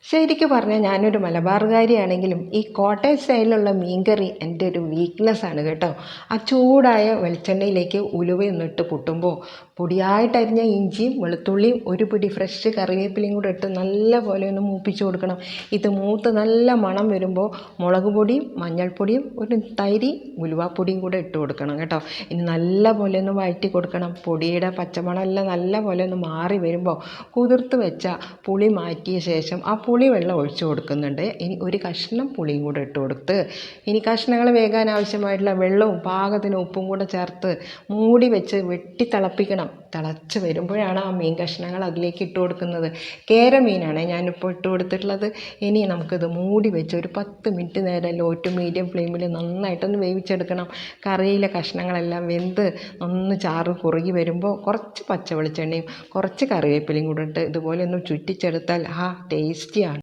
ശരിക്കും പറഞ്ഞാൽ ഞാനൊരു മലബാറുകാരിയാണെങ്കിലും ഈ കോട്ടയം സ്റ്റൈലിലുള്ള മീൻകറി എൻ്റെ ഒരു വീക്ക്നെസ്സാണ് കേട്ടോ. ആ ചൂടായ വെളിച്ചെണ്ണയിലേക്ക് ഉലുവയൊന്നിട്ട് പൊട്ടുമ്പോൾ പൊടിയായിട്ടരിഞ്ഞ ഇഞ്ചിയും വെളുത്തുള്ളിയും ഒരു പിടി ഫ്രഷ് കറിവേപ്പിലയും കൂടെ ഇട്ട് നല്ല പോലെ ഒന്ന് മൂപ്പിച്ച് കൊടുക്കണം. ഇത് മൂത്ത് നല്ല മണം വരുമ്പോൾ മുളക് പൊടിയും മഞ്ഞൾപ്പൊടിയും ഒരു തരി ഉലുവാപ്പൊടിയും കൂടെ ഇട്ട് കൊടുക്കണം കേട്ടോ. ഇനി നല്ല പോലെ ഒന്ന് വഴറ്റി കൊടുക്കണം. പൊടിയുടെ പച്ചമണമെല്ലാം നല്ല പോലെ ഒന്ന് മാറി വരുമ്പോൾ കുതിർത്ത് വെച്ച പുളി മാറ്റിയ ശേഷം ആ പുളി വെള്ളം ഒഴിച്ചു കൊടുക്കുന്നുണ്ട്. ഇനി ഒരു കഷ്ണം പുളിയും കൂടെ ഇട്ട് കൊടുത്ത് ഇനി കഷ്ണങ്ങൾ വേകാൻ ആവശ്യമായിട്ടുള്ള വെള്ളവും പാകത്തിന് ഉപ്പും കൂടെ ചേർത്ത് മൂടി വെച്ച് വെട്ടി തിളപ്പിക്കണം. തിളച്ച് വരുമ്പോഴാണ് ആ മീൻ കഷ്ണങ്ങൾ അതിലേക്ക് ഇട്ട് കൊടുക്കുന്നത്. കേര മീനാണ് ഞാനിപ്പോൾ ഇട്ട് കൊടുത്തിട്ടുള്ളത്. ഇനി നമുക്കിത് മൂടി വെച്ച് ഒരു 10 മിനിറ്റ് നേരം ലോ ടു മീഡിയം ഫ്ലെയിമിൽ നന്നായിട്ടൊന്ന് വേവിച്ചെടുക്കണം. കറിയിലെ കഷ്ണങ്ങളെല്ലാം വെന്ത് ഒന്ന് ചാറ് കുറുകി വരുമ്പോൾ കുറച്ച് പച്ച വെളിച്ചെണ്ണയും കുറച്ച് കറിവേപ്പിലയും കൂടെ ഇട്ട് ഇതുപോലെ ഒന്ന് ചുറ്റിച്ചെടുത്താൽ ടേസ്റ്റി